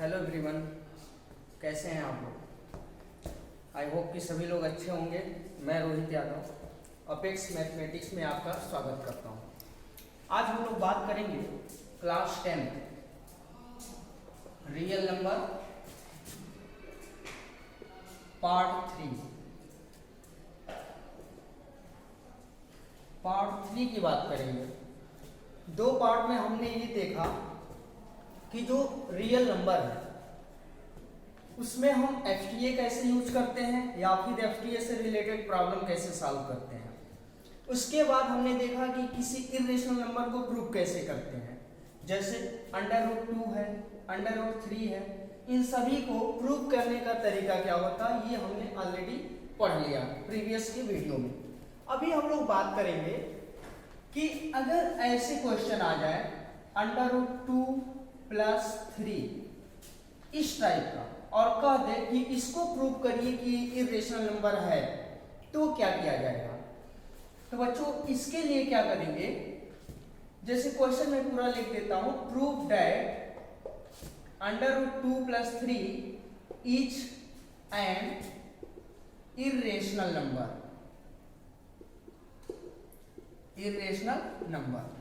Hello everyone, कैसे हैं आप लोग। आई होप कि सभी लोग अच्छे होंगे। मैं रोहित यादव अपेक्स मैथमेटिक्स में आपका स्वागत करता हूं। आज हम लोग बात करेंगे क्लास 10 रियल नंबर पार्ट 3 की बात करेंगे। दो पार्ट में हमने ये देखा कि जो रियल नंबर है उसमें हम एफटीए कैसे यूज करते हैं या फिर एफटीए से रिलेटेड प्रॉब्लम कैसे सॉल्व करते हैं। उसके बाद हमने देखा कि किसी इरेशनल नंबर को प्रूव कैसे करते हैं, जैसे √2 है, √3 है। इन सभी को प्रूव करने का तरीका क्या होता है ये हमने ऑलरेडी पढ़ लिया प्रीवियस के वीडियो में। अभी हम लोग बात करेंगे कि अगर ऐसे क्वेश्चन आ जाए √2 + 3 इस टाइप का और कह दे कि इसको प्रूव करिए कि इरेशनल नंबर है, तो क्या किया जाएगा। तो बच्चों इसके लिए क्या करेंगे, जैसे क्वेश्चन में पूरा लिख देता हूं, prove that √2 + 3 is an irrational number.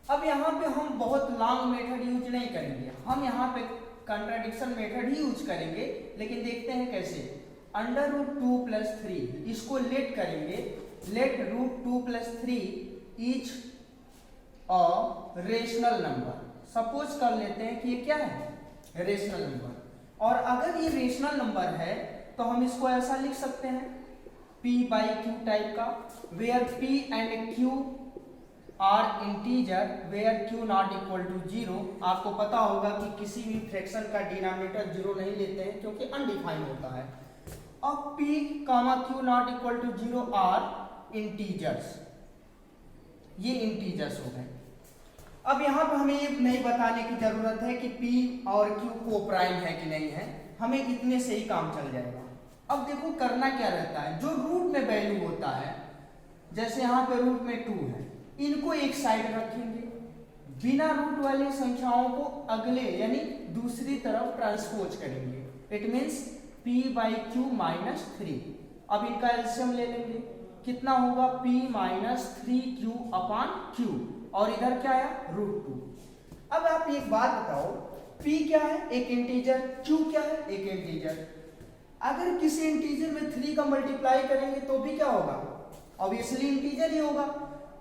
अब यहाँ पे हम बहुत लॉन्ग मेथड यूज नहीं करेंगे, हम यहाँ पे कंट्राडिक्शन मेथड ही यूज करेंगे। लेकिन देखते हैं कैसे। √2 + 3 इसको लेट करेंगे, let √2 + 3 is a rational number. Suppose कर लेते हैं कि ये क्या है, रेशनल नंबर। और अगर ये रेशनल नंबर है तो हम इसको ऐसा लिख सकते हैं p/q टाइप का, where p and q are integer, where q not equal to 0। आपको पता होगा कि किसी भी फ्रैक्शन का डिनोमिनेटर 0 नहीं लेते हैं क्योंकि अनडिफाइंड होता है। अब p, q not equal to 0 are integers, ये इंटीजर्स हो गए। अब यहाँ पे हमें ये नहीं बताने की जरूरत है कि p और q को प्राइम है कि नहीं है, हमें इतने से ही काम चल जाएगा। अब देखो करना क्या रहता है, जो रूट में वैल्यू होता है, जैसे यहाँ पे रूट में 2 है, इनको एक साइड रखेंगे, बिना रूट वाली संख्याओं को अगले यानी दूसरी तरफ ट्रांसपोज करेंगे। It means p/q - 3। अब इनका एलसीएम ले लेंगे, कितना होगा p - 3q/q, और इधर क्या है √2। अब आप एक बात बताओ, p क्या है, एक इंटीजर, q क्या है, एक इंटीजर। अगर किसी इंटीजर में 3 का मल्टीप्लाई करेंगे तो भी क्या होगा, ऑब्वियसली इंटीजर ही होगा।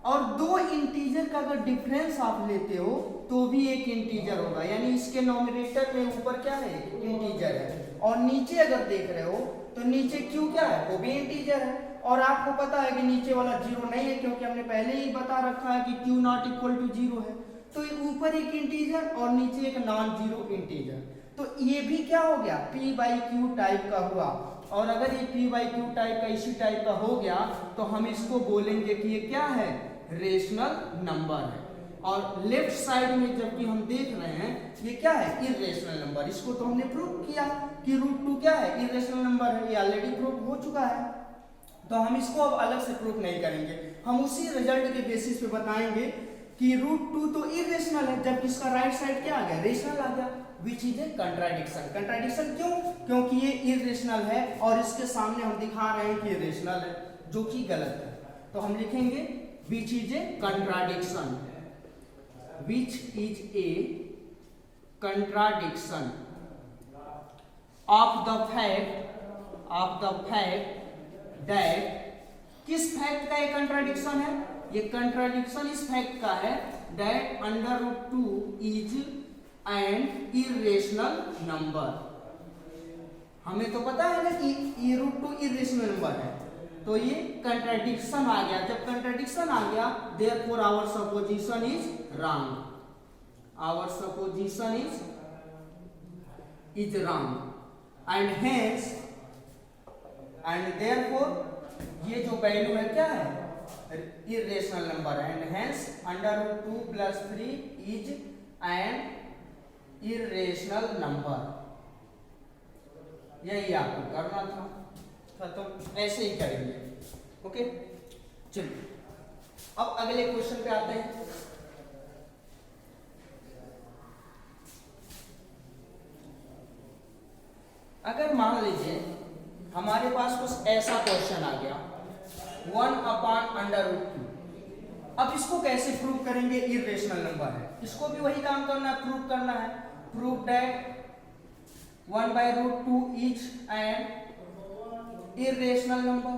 और दो इंटीजर का अगर डिफरेंस आप लेते हो तो भी एक इंटीजर होगा, यानी इसके नॉमिनेटर में ऊपर क्या है, इंटीजर है, और नीचे अगर देख रहे हो तो नीचे q क्या है, वो भी इंटीजर है। और आपको पता है कि नीचे वाला 0 नहीं है क्योंकि हमने पहले ही बता रखा है कि q नॉट इक्वल टू 0 है। तो ऊपर एक इंटीजर और नीचे एक नॉन जीरो इंटीजर, तो ये भी क्या हो गया, p/q टाइप का हुआ। और अगर ये p/q टाइप का इसी टाइप का हो गया तो हम इसको बोलेंगे कि ये क्या है, रेशनल नंबर है। और लेफ्ट साइड में जबकि हम देख रहे हैं ये क्या है, इरेशनल नंबर। इसको तो हमने प्रूव किया कि √2 क्या है, इरेशनल नंबर है, ये ऑलरेडी प्रूव हो चुका है। तो हम इसको अब अलग से प्रूव नहीं करेंगे, हम उसी रिजल्ट के बेसिस पे बताएंगे कि √2 तो इरेशनल है, जबकि इसका राइट साइड क्या आ गया, रेशनल आ गया, विच इज ए कंट्राडिक्शन। कंट्राडिक्शन क्यों, क्योंकि ये इरेशनल है और इसके सामने हम दिखा रहे हैं कि रेशनल है, जो कि गलत है। तो हम लिखेंगे विच is A contradiction, which is a contradiction of the fact that, किस फैक्ट का ये कंट्राडिक्शन है, ये कंट्राडिक्शन इस फैक्ट का है that √2 is an irrational number। हमें तो पता है ना कि √2 irrational नंबर है, तो ये कंट्राडिक्शन आ गया। जब कंट्राडिक्शन आ गया therefore our supposition is wrong, our supposition is wrong and hence and therefore ये जो वैल्यू है क्या है, इरेशनल नंबर है, and hence √2 + 3 is an irrational number. यही आपको करना था, तो ऐसे ही करेंगे। ओके चलिए अब अगले क्वेश्चन पे आते हैं। अगर मान लीजिए हमारे पास कुछ ऐसा क्वेश्चन आ गया 1/√2, अब इसको कैसे प्रूव करेंगे? इर्रेशनल नंबर है, इसको भी वही काम करना है, प्रूव करना है। Prove that 1/√2 is N irrational number.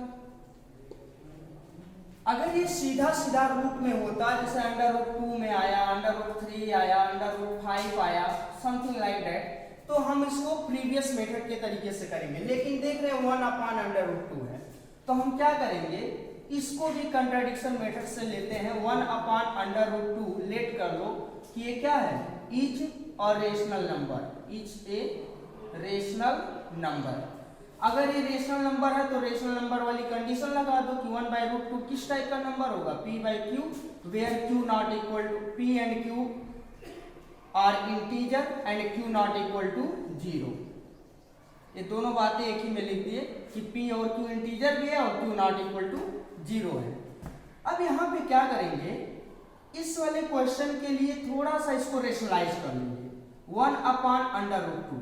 अगर ये सीधा सीधा रूट में होता, जैसे √2 में आया, √3 आया, √5 आया, समथिंग लाइक दैट, तो हम इसको प्रीवियस मेथड के तरीके से करेंगे। लेकिन देख रहे हैं 1/√2 है, तो हम क्या करेंगे? इसको भी कंट्राडिक्शन मेथड से लेते हैं। 1/√2 लेट कर दो कि ये क्या है? इज और rational number, is a rational number. अगर ये रेशनल नंबर है तो रेशनल नंबर वाली कंडीशन लगा दो कि 1/√2 किस टाइप का नंबर होगा? p/q, where q not equal to p and q are integer and q not equal to 0। ये दोनों बातें एक ही में लिख दिए कि p और q इंटीजर भी है और q नॉट इक्वल टू 0 है। अब यहाँ पे क्या करेंगे? इस वाले क्वेश्चन के लिए थोड़ा सा इसको रेशनलाइज कर लेंगे। 1/√2।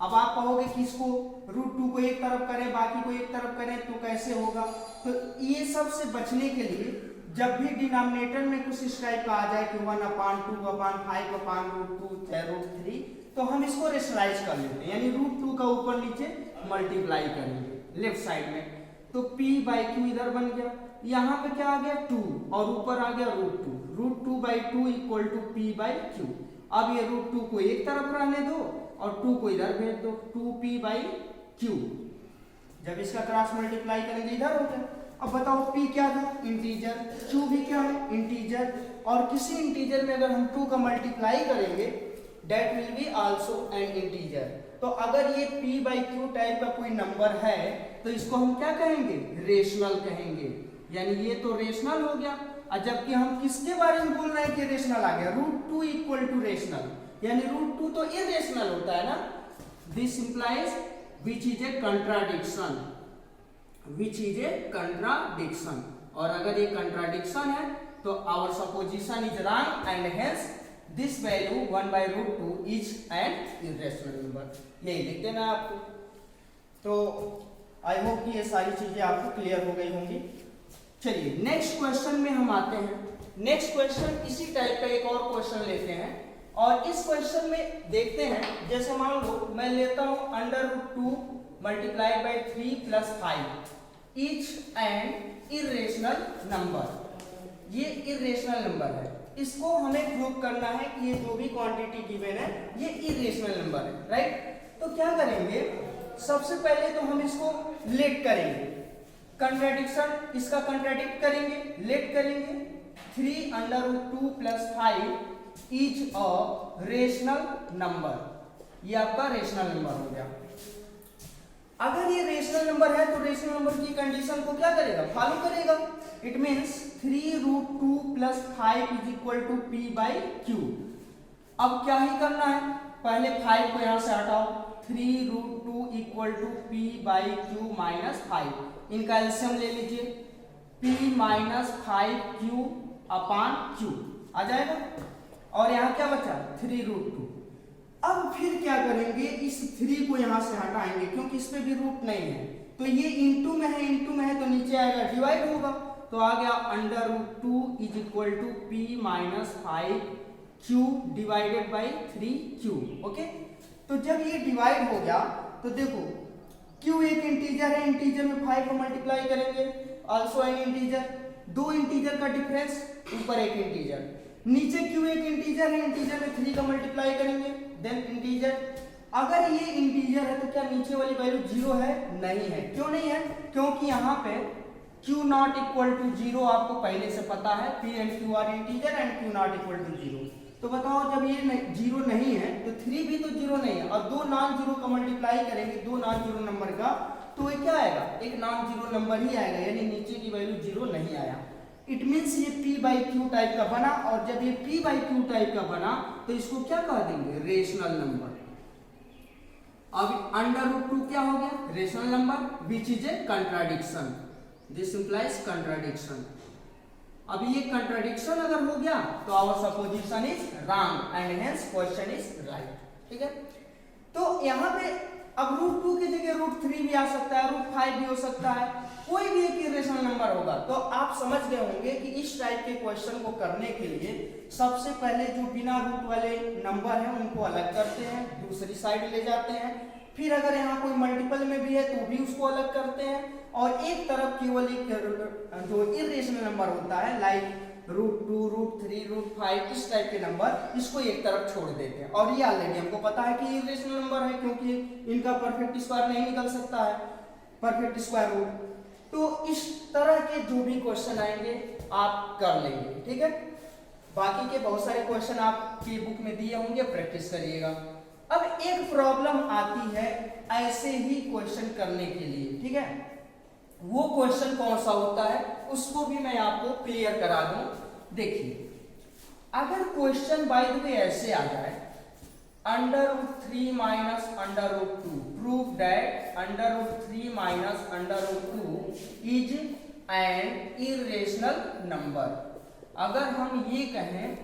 अब आप कहोगे कि इसको √2 को एक तरफ करें, बाकी को एक तरफ करें तो कैसे होगा? तो ये सब से बचने के लिए जब भी डिनोमिनेटर में कुछ इस टाइप का आ जाए कि 1/2/5/√2 √3, तो हम इसको रेशनलाइज कर लेते हैं, यानी √2 का ऊपर नीचे मल्टीप्लाई करेंगे लेफ्ट साइड में। तो p/q इधर बन गया, यहाँ पे क्या आ गया? 2 और ऊपर आ गया √2। √2/2 इक्वल टू p/q। अब ये √2 को एक तरफ रहने दो और 2 को इधर भेज दो, 2p/q। जब इसका क्रॉस मल्टीप्लाई करेंगे इधर हो गया। अब बताओ p क्या था? इंटीजर, q भी क्या है? इंटीजर। और किसी इंटीजर में अगर हम 2 का मल्टीप्लाई करेंगे that will be also an integer. तो अगर ये p/q टाइप का कोई नंबर है तो इसको हम क्या कहेंगे? रेशनल कहेंगे, यानी ये तो रेशनल हो गया। और जबकि हम किसके बारे में बोल रहे हैं कि रेशनल आ गया? √2 इक्वल टू रेशनल, यानी √2 तो इरेशनल होता है ना। This implies which is a contradiction, which is a contradiction. और अगर ये कंट्राडिक्शन है तो our supposition is wrong and hence this value 1/√2 is an irrational number. यही लिख देना आपको। तो आई होप कि ये सारी चीजें आपको क्लियर हो गई होंगी। चलिए नेक्स्ट क्वेश्चन में हम आते हैं। नेक्स्ट क्वेश्चन इसी टाइप का एक और क्वेश्चन लेते हैं और इस क्वेश्चन में देखते हैं, जैसे मान लो मैं लेता हूं √2 multiplied by 3 plus 5 each and irrational number. ये इरेशनल नंबर है, इसको हमें प्रूव करना है कि ये जो भी क्वांटिटी गिवन है ये इरेशनल नंबर है, राइट। तो क्या करेंगे? सबसे पहले तो हम इसको लेट करेंगे, कंट्राडिक्शन इसका कंट्राडिक्ट करेंगे, लेट करेंगे। 3√2 plus 5 is a rational number, ये आपका रेशनल नंबर हो गया। अगर ये रेशनल नंबर है तो रेशनल नंबर की कंडीशन को क्या करेगा? फॉलो करेगा। It means 3√2 plus 5 is equal to p/q। अब क्या ही करना है? पहले 5 को यहां से हटाओ, 3√2 इक्वल टू p/q माइनस 5। इनका एलसीएम ले लीजिए, p माइनस 5q अपान q आ जाएगा। और यहाँ क्या बचा? 3√2। अब फिर क्या करेंगे? इस 3 को यहाँ से हटाएंगे क्योंकि इस पे भी रूट नहीं है, तो ये इंटू में है, इंटू में है तो नीचे आएगा, डिवाइड होगा, तो आ गया √2 is equal to p minus 5q divided by 3q। Okay, तो जब ये डिवाइड हो गया तो देखो q एक इंटीजर है, इंटीजर में 5 को मल्टीप्लाई करेंगे, आल्सो एन इंटीजर। दो इंटीजर का डिफरेंस, ऊपर एक इंटीजर, नीचे q एक इंटीजर है, इंटीजर में 3 का मल्टीप्लाई करेंगे देन इंटीजर। अगर ये इंटीजर है तो क्या नीचे वाली वैल्यू 0 है? नहीं है। क्यों नहीं है? क्योंकि यहाँ पे q नॉट इक्वल टू 0 आपको पहले से पता है, p and q are integer and q not equal to 0। तो बताओ जब ये 0 नहीं है तो 3 भी तो 0 नहीं है, और दो नॉन जीरो का मल्टीप्लाई करेंगे, दो नॉन जीरो नंबर का, तो ये क्या आएगा? एक नॉन जीरो नंबर ही आएगा, यानी नीचे की वैल्यू 0 नहीं आया। इट मींस ये p/q टाइप का बना, और जब ये p/q टाइप का बना तो इसको क्या कह देंगे? Rational number. अब √2 क्या हो गया? Rational number which is a contradiction. This implies contradiction. अब ये कंट्राडिक्शन अगर हो गया तो our supposition is wrong and hence question is right. ठीक है, तो यहाँ पे अब रूट 2 की जगह रूट 3 भी आ सकता है, रूट 5 भी हो सकता है, कोई भी एक इरेशनल नंबर होगा। तो आप समझ गए होंगे कि इस टाइप के क्वेश्चन को करने के लिए सबसे पहले जो बिना रूट वाले नंबर हैं उनको अलग करते हैं, दूसरी साइड ले जाते हैं, फिर अगर यहाँ कोई मल्टीपल में भी है तो भी उसको अलग करते हैं, और एक तरफ केवल एक जो इरेशनल नंबर होता है लाइक रूट 2, रूट 3, रूट 5 इस टाइप के नंबर, इसको एक तरफ छोड़ देते हैं। और ये ऑलरेडी हमको पता है कि इरेशनल नंबर है क्योंकि इनका परफेक्ट स्क्वायर नहीं निकल सकता है, परफेक्ट स्क्वायर रूट। तो इस तरह के जो भी क्वेश्चन आएंगे आप कर लेंगे, ठीक है। बाकी के बहुत सारे क्वेश्चन आपकी बुक में दिए होंगे, प्रैक्टिस करिएगा। अब एक प्रॉब्लम आती है ऐसे ही क्वेश्चन करने के लिए, ठीक है। वो क्वेश्चन कौन सा होता है उसको भी मैं आपको क्लियर करा दूं। देखिए, अगर क्वेश्चन बाय द वे ऐसे आ जाए, √3 minus √2 prove that √3 minus √2 is an irrational number. अगर हम ये कहें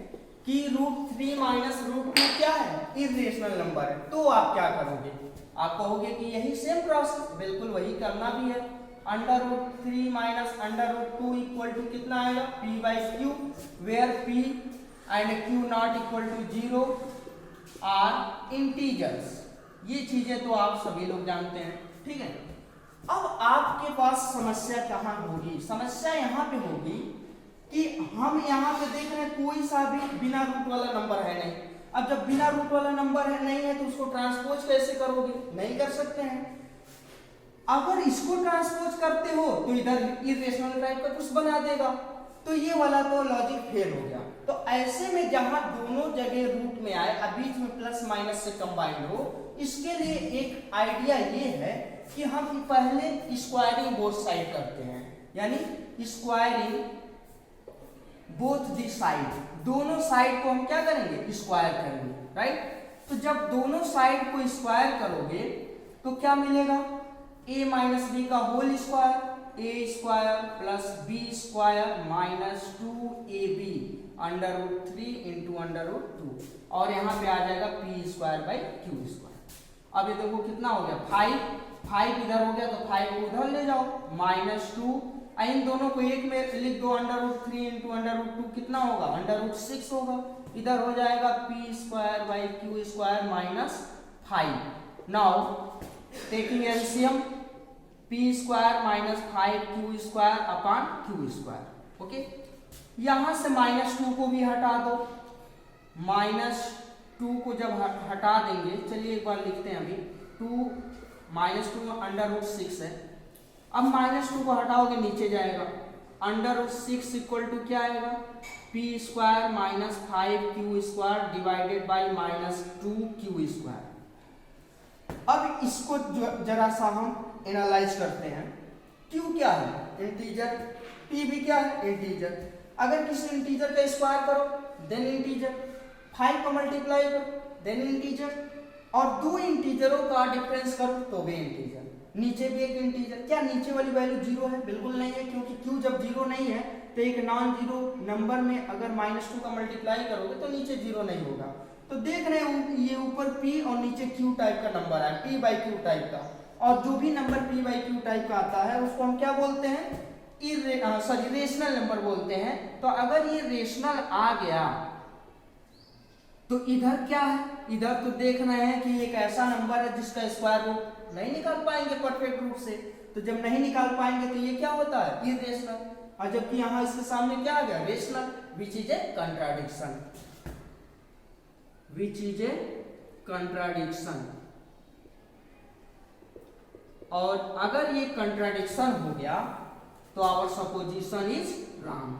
कि √3 माइनस √2 क्या है, इरेशनल नंबर है, तो आप क्या करोगे? आप कहोगे कि यही सेम प्रोसेस, बिल्कुल वही करना भी है। √3 माइनस √2 इक्वल टू कितना आएगा, p/q, where p and q not equal to 0 are integers. ये चीजें तो आप सभी लोग जानते हैं, ठीक है। अब आपके पास समस्या कहाँ होगी? समस्या यहाँ पे होगी कि हम यहाँ पे देख रहे हैं कोई सा भी बिना रूट वाला नंबर है नहीं। अब जब बिना रूट वाला नंबर है नहीं है तो उसको ट्रांसपोज कैसे करोगे? नहीं कर सकते हैं। अगर इसको ट्रांसपोज करते हो तो इधर इरेशनल टाइप का कुछ बना देगा, तो ये वाला तो लॉजिक फेल हो गया। तो ऐसे में जहां दोनों जगह रूट में आए, अब बीच में प्लस माइनस से कंबाइंड हो, इसके लिए एक आइडिया ये है कि हम पहले स्क्वायरिंग बोथ साइड करते हैं, यानी स्क्वायरिंग बोथ दी साइड, दोनों साइड को हम क्या करेंगे? स्क्वायर करेंगे, राइट। तो जब दोनों साइड को स्क्वायर करोगे तो क्या मिलेगा? a माइनस बी का whole square, a square plus b square minus 2ab √3 into √2, और यहाँ पे आ जाएगा p square by q square. अब ये देखो कितना हो गया, 5 इधर हो गया तो 5 को उधर ले जाओ, -2, इन दोनों को एक में लिख दो, √3 इंटू √2 कितना होगा? √6 होगा। इधर हो जाएगा p square by q square minus 5। Now taking LCM, p square minus 5q square upon q square, okay. यहां से -2 को भी हटा दो, -2 को जब हटा देंगे, चलिए एक बार लिखते हैं अभी, -2 √6 है। अब -2 को हटाओगे नीचे जाएगा, √6 इक्वल टू क्या आएगा? p square minus 5q square divided by -2q square. अब इसको जरा सा हम एनालाइज करते हैं। q क्या है? इंटीजर। p भी क्या है? इंटीजर। अगर किसी इंटीजर का स्क्वायर करो देन इंटीजर, 5 का मल्टीप्लाई करो देन इंटीजर, और दो इंटीजरों का डिफरेंस करो तो भी इंटीजर, नीचे भी एक इंटीजर। क्या नीचे वाली वैल्यू 0 है? बिल्कुल नहीं है, क्योंकि q जब 0 नहीं है तो एक नॉन जीरो नंबर में अगर -2 का मल्टीप्लाई करोगे तो नीचे 0 नहीं होगा। तो देख रहे हो ये ऊपर p और नीचे q टाइप का नंबर है, p/q टाइप का, और जो भी नंबर p/q टाइप का आता है उसको हम क्या बोलते हैं? रेशनल नंबर बोलते हैं। तो अगर ये रेशनल आ गया तो इधर क्या है? इधर तो देखना है कि एक ऐसा नंबर है जिसका स्क्वायर रूट नहीं निकाल पाएंगे परफेक्ट रूट से, तो जब नहीं निकाल पाएंगे तो ये क्या होता है? इरेशनल। और जबकि यहां इसके सामने क्या आ गया? Rational, which is a contradiction, which is a contradiction. और अगर ये कंट्राडिक्शन हो गया तो our supposition is wrong,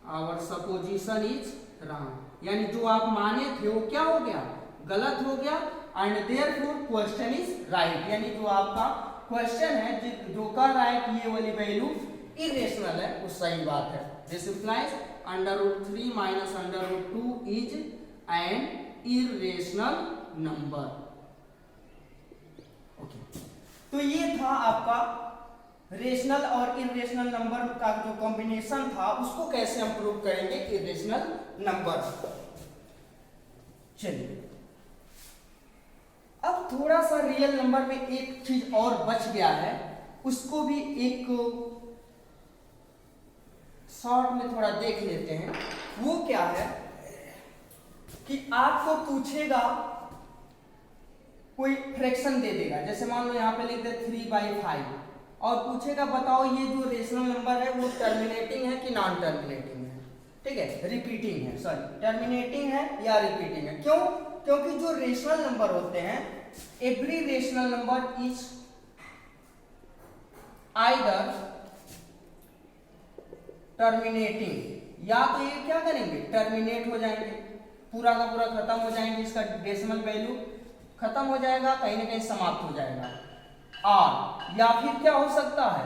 our supposition is wrong, यानी जो आप माने थे वो क्या हो गया? गलत हो गया, and therefore question is right, यानी जो आपका क्वेश्चन है जो कह रहा है कि ये वाली वैल्यू इरेशनल है वो सही बात है। This implies √3 minus √2 is an irrational number. Okay, तो ये था आपका रेशनल और इरेशनल नंबर का जो कॉम्बिनेशन था उसको कैसे हम प्रूव करेंगे इरेशनल नंबर। चलिए अब थोड़ा सा रियल नंबर में एक चीज और बच गया है, उसको भी एक शॉर्ट में थोड़ा देख लेते हैं। वो क्या है कि आपको पूछेगा, कोई फ्रैक्शन दे देगा, जैसे मान लो यहाँ पे लिख दे 3/5 और पूछेगा बताओ ये जो रेशनल नंबर है वो टर्मिनेटिंग है कि नॉन टर्मिनेटिंग है, ठीक है, रिपीटिंग है, सॉरी टर्मिनेटिंग है या रिपीटिंग है। क्यों? क्योंकि जो रेशनल नंबर होते हैं, every rational number is either terminating, या तो ये क्या करेंगे टर्मिनेट हो जाएंगे, पूरा का पूरा खत्म हो जाएंगे, इसका डेसिमल वैल्यू खत्म हो जाएगा, कहीं ना कहीं समाप्त हो जाएगा, और या फिर क्या हो सकता है,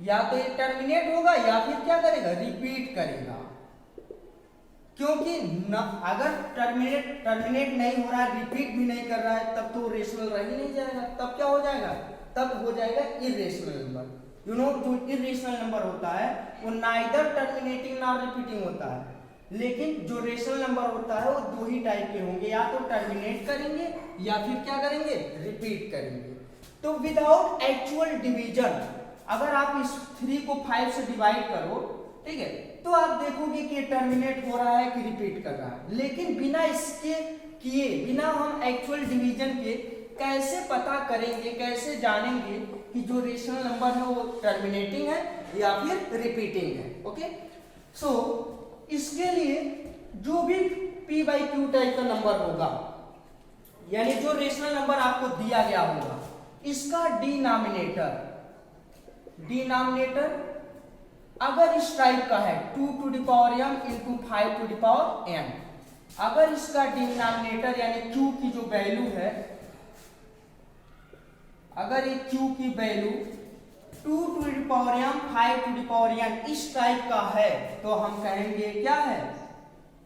या तो ये टर्मिनेट होगा या फिर क्या करेगा रिपीट करेगा। क्योंकि अगर टर्मिनेट नहीं हो रहा है, रिपीट भी नहीं कर रहा है, तब तो रेशनल रह ही नहीं जाएगा, तब क्या हो जाएगा, तब हो जाएगा इरेशनल नंबर। यू नो जो इरेशनल नंबर होता है वो नाइदर टर्मिनेटिंग नॉर रिपीटिंग होता है, लेकिन जो रेशनल नंबर होता है वो दो ही टाइप के होंगे, या तो टर्मिनेट करेंगे या फिर क्या करेंगे रिपीट करेंगे। तो विदाउट एक्चुअल डिवीजन अगर आप इस 3 को 5 से डिवाइड करो, ठीक है, तो आप देखोगे कि टर्मिनेट हो रहा है कि रिपीट कर रहा है। लेकिन बिना इसके किए, बिना हम एक्चुअल डिवीजन के कैसे पता करेंगे, कैसे जानेंगे कि जो रेशनल नंबर है वो टर्मिनेटिंग है या फिर रिपीटिंग है। ओके, सो इसके लिए जो भी p/q टाइप का नंबर होगा, यानी जो रेशनल नंबर आपको दिया गया होगा, इसका डिनोमिनेटर अगर इस टाइप का है 2m इंटू 5m, अगर इसका डिनोमिनेटर यानी q की जो वैल्यू है, अगर ये q की वैल्यू 2m 5m इस टाइप का है, तो हम कहेंगे क्या है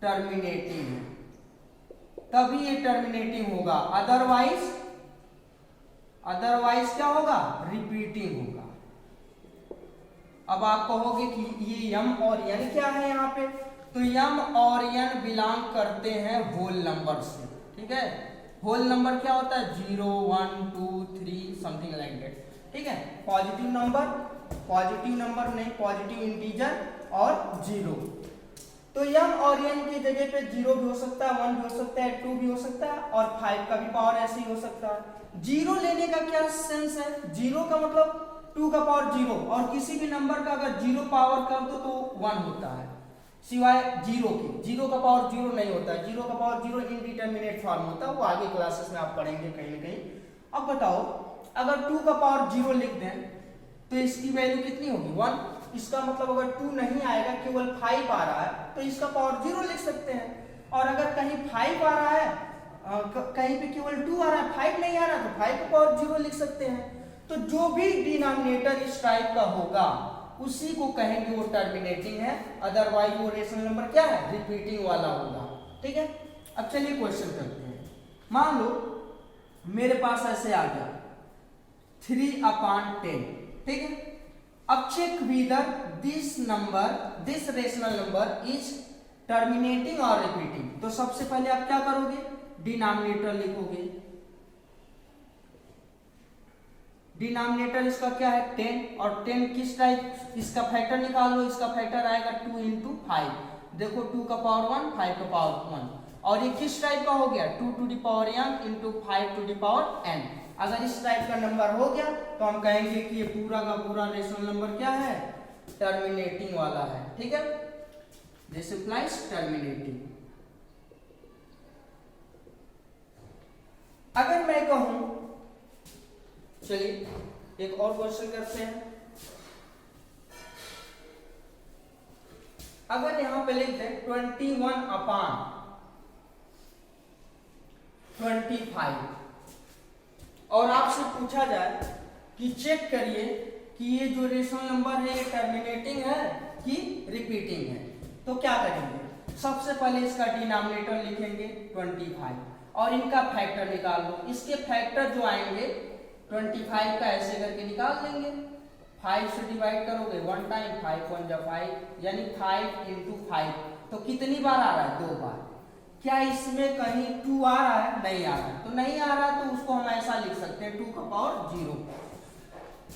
टर्मिनेटिंग है, तभी ये टर्मिनेटिंग होगा, अदरवाइज क्या होगा रिपीटिंग होगा। अब आप कहोगे कि ये m और n क्या है यहाँ पे, तो m और n बिलोंग करते हैं होल नंबर से, ठीक है, होल नंबर क्या होता है 0 1 2 3 समथिंग लाइक दैट, ठीक है, पॉजिटिव नंबर नहीं, पॉजिटिव इंटीजर और 0। तो m और n की जगह पे 0 भी हो सकता है, 1 भी हो सकता है, 2 भी हो सकता है, और 5 का भी पावर ऐसे ही हो सकता है। 0 लेने का क्या सेंस है, 0 का मतलब 2 का पावर 0, और किसी भी नंबर का अगर 0 पावर कर दो तो 1 होता है, सिवाय 0 के, 0 का पावर 0 नहीं होता है, 0 का पावर 0 इनडिटरमिनेट फॉर्म होता है, वो आगे क्लासेस में आप पढ़ेंगे कहीं ना कहीं। अब बताओ अगर 2 का पावर 0 लिख दें तो इसकी वैल्यू कितनी होगी 1, इसका मतलब अगर 2 नहीं आएगा, केवल 5 आ रहा है, तो इसका पावर 0 लिख सकते हैं, और अगर कहीं 5 आ रहा है, कहीं पे केवल 2 आ रहा है, 5 नहीं आ रहा, तो 5 का पावर 0 लिख सकते हैं। तो जो भी डिनोमिनेटर इस टाइप का होगा उसी को कहेंगे वो टर्मिनेटिंग है, अदरवाइज वो रेशनल नंबर क्या है रिपीटिंग वाला होगा, ठीक है। अब चलिए क्वेश्चन करते हैं। मान लो मेरे पास ऐसे आ गया 3/10, ठीक है। अब check whether this rational number is terminating और रिपीटिंग। तो सबसे पहले आप क्या करोगे, डिनोमिनेटर लिखोगे, डिनोमिनेटर इसका क्या है 10, और 10 किस टाइप, इसका फैक्टर निकाल लो, इसका फैक्टर आएगा 2 इंटू 5, देखो 2 का पावर 1 5 का पावर 1, और ये किस टाइप का हो गया 2 to the power m into 5 to the power n। अगर इस टाइप का नंबर हो गया तो हम कहेंगे कि ये पूरा का पूरा रेशनल नंबर क्या है टर्मिनेटिंग वाला है, ठीक है, दिस इंप्लाइज टर्मिनेटिंग। अगर मैं कहूं, चलिए एक और क्वेश्चन करते हैं। अगर यहां पे लिख दें 21/25 और आपसे पूछा जाए कि चेक करिए कि ये जो रेशनल नंबर है ये टर्मिनेटिंग है कि रिपीटिंग है, तो क्या करेंगे, सबसे पहले इसका डिनोमिनेटर लिखेंगे 25 और इनका फैक्टर निकाल लो। इसके फैक्टर जो आएंगे 25 का ऐसे करके निकाल देंगे, 5 से डिवाइड करोगे 1 टाइम, 5 1 जा 5, यानी 5 इंटू 5, तो कितनी बार आ रहा है 2 बार, क्या इसमें कहीं 2 आ रहा है? नहीं आ रहा है। तो नहीं आ रहा तो उसको हम ऐसा लिख सकते हैं 2 का पावर 0।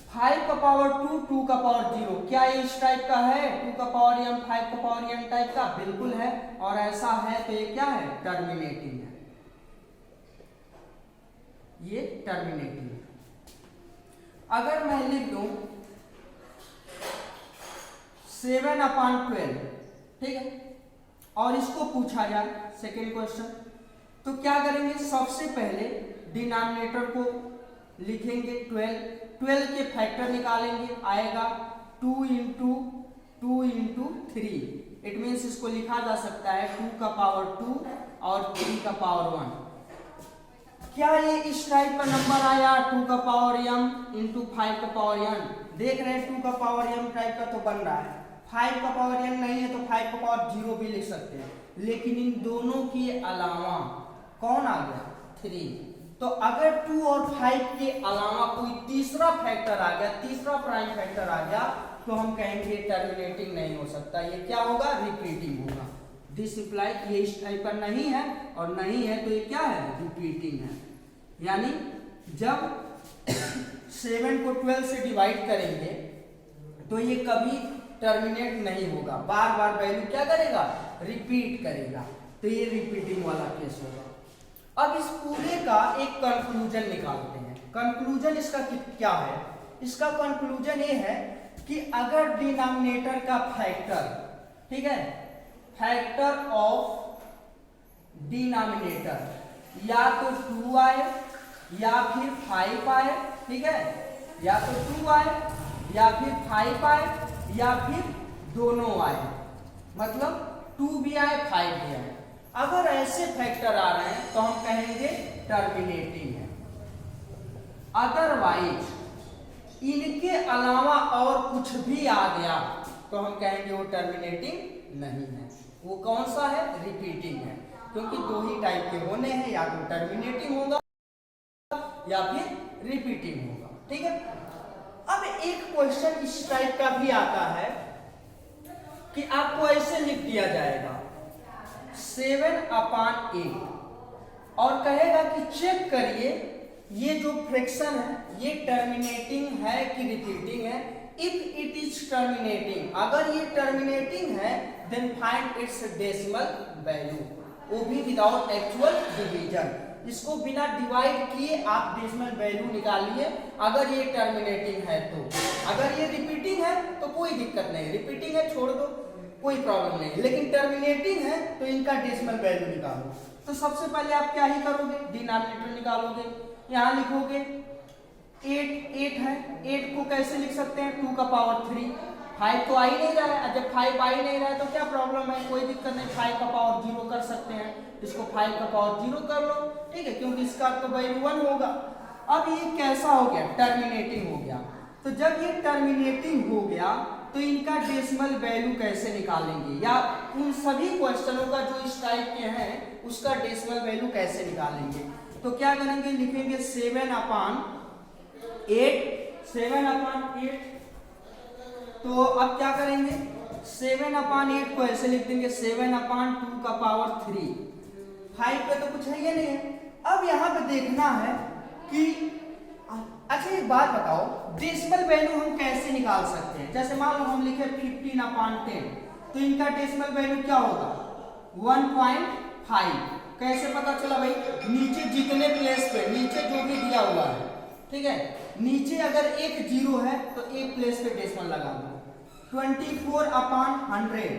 5 का पावर 2, 2 का पावर 0। क्या ये इस टाइप का है? 2 का पावर m, 5 का पावर n टाइप का? बिल्कुल है। और ऐसा है तो ये क्या है? टर्मिनेटिंग है। ये टर्मिनेटिंग है। अगर मैं लिख दूं 7/12, ठीक है, और इसको पूछा जाए सेकेंड क्वेश्चन, तो क्या करेंगे? सबसे पहले डिनोमिनेटर को लिखेंगे 12 के फैक्टर निकालेंगे, आएगा 2 इंटू 3। इट मीन्स इसको लिखा जा सकता है 2 का पावर 2 और 3 का पावर 1। क्या ये इस टाइप का नंबर आया 2 का पावर m इंटू 5 का पावर n? देख रहे हैं 2 का पावर m टाइप का तो बन रहा है। 5 का पावर n नहीं है तो 5 का पावर 0 भी लिख सकते हैं। लेकिन इन दोनों के अलावा कौन आ गया? 3। तो अगर 2 और 5 के अलावा कोई तीसरा फैक्टर आ गया, तीसरा प्राइम फैक्टर आ गया, तो हम कहेंगे टर्मिनेटिंग नहीं हो सकता। ये क्या होगा? रिपीटिंग होगा। दिस इम्प्लाई ये इस टाइप का नहीं है, और नहीं है तो ये क्या है? रिपीटिंग है। यानी जब 7 को 12 से डिवाइड करेंगे तो ये कभी टर्मिनेट नहीं होगा, बार बार वैल्यू क्या करेगा? रिपीट करेगा। तो ये रिपीटिंग वाला केस होगा। अब इस पूरे का एक कंक्लूजन निकालते हैं। कंक्लूजन इसका क्या है? इसका कंक्लूजन ये है कि अगर डिनोमिनेटर का फैक्टर, ठीक है, फैक्टर ऑफ डिनोमिनेटर या तो 2 आए या फिर 5 आए, ठीक है, या तो 2 आए या फिर 5 आए या फिर दोनों आए, मतलब 2 भी आए 5 भी आए। अगर ऐसे फैक्टर आ रहे हैं तो हम कहेंगे टर्मिनेटिंग है। अदरवाइज इनके अलावा और कुछ भी आ गया तो हम कहेंगे वो टर्मिनेटिंग नहीं है। वो कौन सा है? रिपीटिंग है। क्योंकि दो ही टाइप के होने हैं, या तो टर्मिनेटिंग होगा या फिर रिपीटिंग होगा। ठीक है। अब एक क्वेश्चन इस टाइप का भी आता है कि आपको ऐसे लिख दिया जाएगा 7/8 और कहेगा कि चेक करिए ये जो फ्रैक्शन है ये टर्मिनेटिंग है कि रिपीटिंग है। इफ इट इज टर्मिनेटिंग, अगर ये टर्मिनेटिंग है then find its decimal value, वो भी विदाउट एक्चुअल डिवीजन। इसको बिना डिवाइड किए आप डेसिमल वैल्यू निकालिए अगर ये टर्मिनेटिंग है तो। अगर ये रिपीटिंग है तो कोई दिक्कत नहीं, रिपीटिंग है छोड़ दो, कोई प्रॉब्लम नहीं, लेकिन टर्मिनेटिंग है तो इनका डेसिमल वैल्यू निकालो। तो सबसे पहले आप क्या ही करोगे? डिनोमिनेटर निकालोगे। यहां लिखोगे 8 है, 8 को कैसे लिख सकते हैं? 2 का पावर 3। 5 तो आ ही नहीं रहा है, जब 5 आ ही नहीं रहा है तो क्या प्रॉब्लम है? कोई दिक्कत नहीं, 5 का पावर 0 कर सकते हैं, इसको 5 का पावर 0 कर लो, ठीक है, क्योंकि इसका तो वैल्यू 1 होगा। अब ये कैसा हो गया? टर्मिनेटिंग हो गया। तो जब ये टर्मिनेटिंग हो गया तो इनका डेसिमल वैल्यू कैसे निकालेंगे, या उन सभी क्वेश्चनों का जो इस टाइप के हैं उसका डेसिमल वैल्यू कैसे निकालेंगे? तो क्या करेंगे? लिखेंगे 7/8। तो अब क्या करेंगे? 7/8 को ऐसे लिख देंगे 7/2 का पावर 3। 5 पे तो कुछ है ये नहीं है। अब यहाँ पे देखना है कि अच्छा एक बात बताओ, डेसिमल वैल्यू हम कैसे निकाल सकते हैं? जैसे मान लो हम लिखे 15/10 तो इनका डेसिमल वैल्यू क्या होगा? 1.5। कैसे पता चला भाई? नीचे जितने प्लेस पे नीचे जो भी दिया हुआ है, ठीक है, नीचे अगर एक 0 है तो एक प्लेस पे डेसिमल लगा दो। 24/100,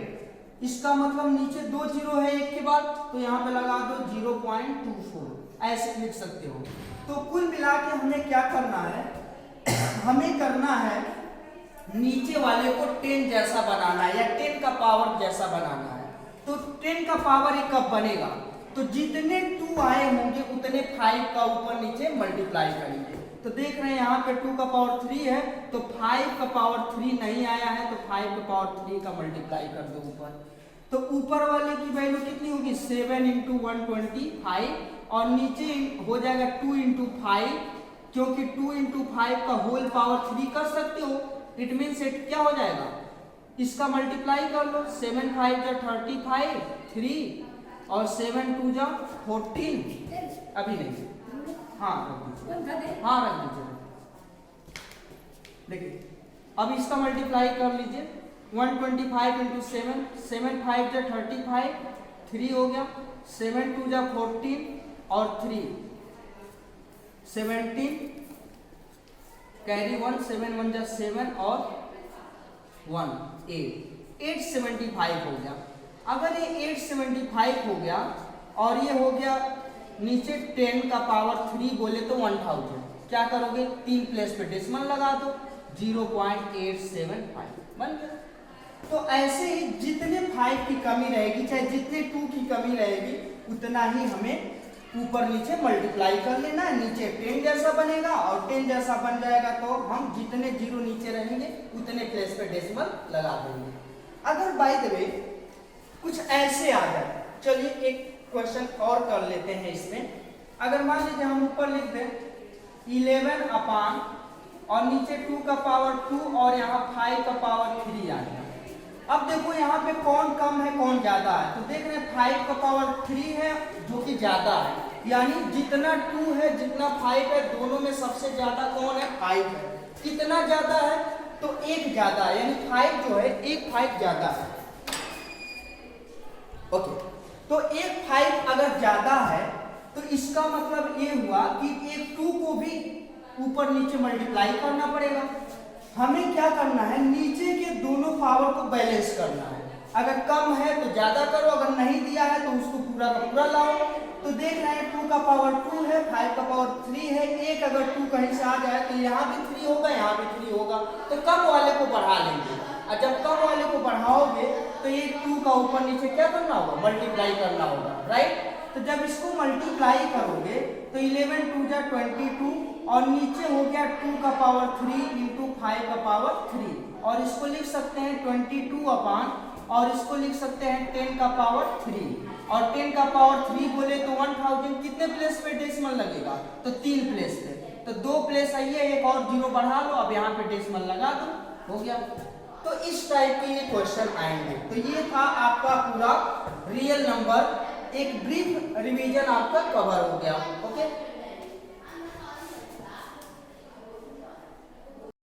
इसका मतलब नीचे 2 0 है एक के बाद, तो यहाँ पे लगा दो 0.24, ऐसे लिख सकते हो। तो कुल मिला के हमें क्या करना है? हमें करना है नीचे वाले को 10 जैसा बनाना है या 10 का पावर जैसा बनाना है। तो 10 का पावर एक कब बनेगा? तो जितने 2 आए होंगे उतने 5 का ऊपर नीचे मल्टीप्लाई करेंगे। तो देख रहे हैं यहाँ पे 2 का पावर 3 है तो 5 का पावर 3 नहीं आया है, तो 5 का पावर 3 का मल्टीप्लाई कर दो ऊपर। तो ऊपर वाले की वैल्यू कितनी होगी? 7 × 125, और नीचे हो जाएगा 2 × 5, क्योंकि 2 × 5 का होल पावर 3 कर सकते हो। इट मीन सेट क्या हो जाएगा? इसका मल्टीप्लाई कर लो, 7 × 5 = 35, 3, और 7 2 जा 14, अभी नहीं, हाँ रख दीजिए, हाँ रख दीजिए। देखिए अब इसका मल्टीप्लाई कर लीजिए, 125 इंटू 7, 7 5 जा 35, 3 हो गया, 7 2 जा 14 और 3 17, कैरी 1, 7 1 जा 7 और 1 8, 875 हो गया। अगर ये 875 हो गया और ये हो गया नीचे 10 का पावर 3 बोले तो 1000, क्या करोगे, 3 प्लेस पे डेसिमल लगा दो, 0.875 बन गया। तो ऐसे ही जितने 5 की कमी रहेगी, चाहे जितने 2 की कमी रहेगी, उतना ही हमें ऊपर नीचे मल्टीप्लाई कर लेना, नीचे 10 जैसा बनेगा और 10 जैसा बन जाएगा तो हम जितने जीरो नीचे रहेंगे उतने प्लेस पे डेसिमल लगा देंगे। अगर बाय द वे कुछ ऐसे आ जाए, चलिए एक क्वेश्चन और कर लेते हैं इसमें। अगर मान लीजिए हम ऊपर लिख दें 11 अपान और नीचे 2 का पावर 2 और यहाँ 5 का पावर 3 आ गया। अब देखो यहाँ पे कौन कम है कौन ज्यादा है, तो देख रहे हैं 5 का पावर 3 है जो कि ज्यादा है, यानी जितना 2 है जितना 5 है दोनों में सबसे ज्यादा कौन है, 5 है। कितना ज्यादा है, तो 1 ज्यादा है, यानी 5 जो है 1 5 ज्यादा है। ओके, तो 1 5 अगर ज्यादा है तो इसका मतलब ये हुआ कि एक 2 को भी ऊपर नीचे मल्टीप्लाई करना पड़ेगा। हमें क्या करना है, नीचे के दोनों पावर को बैलेंस करना है। अगर कम है तो ज्यादा करो, अगर नहीं दिया है तो उसको पूरा का पूरा लाओ। तो देख रहे हैं 2 का पावर 2 है, 5 का पावर 3 है, एक अगर 2 कहीं से आ जाए तो यहाँ भी 3 होगा, यहाँ भी 3 होगा, तो कम वाले को बढ़ा लेंगे। और जब कम वाले को बढ़ाओगे तो ये 2 का ऊपर नीचे क्या करना होगा, मल्टीप्लाई करना होगा, राइट। तो जब इसको मल्टीप्लाई करोगे तो 11 2 जा 22 और नीचे हो गया 2 का पावर 3 इंटू 5 का पावर 3, और इसको लिख सकते हैं 22 अपान, और इसको लिख सकते हैं 10 का पावर 3, और 10 का पावर 3 बोले तो 1000 कितने प्लेस पे डेसिमल लगेगा, तो 3 प्लेस पे, तो 2 प्लेस आइए, एक और जीरो बढ़ा लो, अब यहाँ पे डेसिमल लगा दो, हो गया। तो इस टाइप के ये क्वेश्चन आएंगे। तो ये था आपका पूरा रियल नंबर, एक ब्रीफ रिवीजन आपका कवर हो गया। ओके।